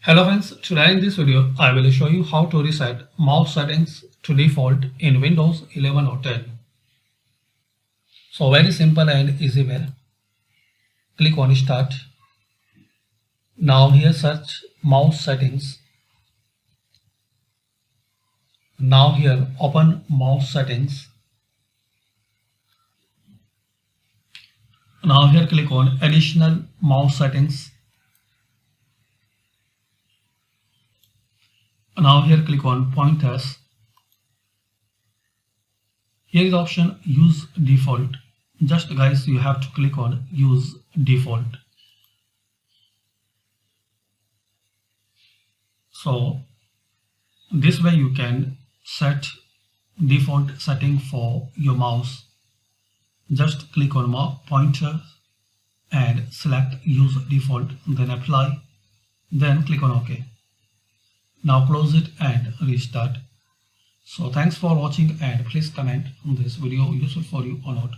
Hello friends, today in this video I will show you how to reset mouse settings to default in Windows 11 or 10. So very simple and easy way. Click on Start. Now here search mouse settings. Now here open mouse settings. Now here click on additional mouse settings. Now here click on pointers. Here is the option use default. Just guys, you have to click on use default. So this way you can set default setting for your mouse. Just click on pointer and select use default, then apply, then click on OK. Now close it and restart. So thanks for watching, and please comment on this video useful for you or not.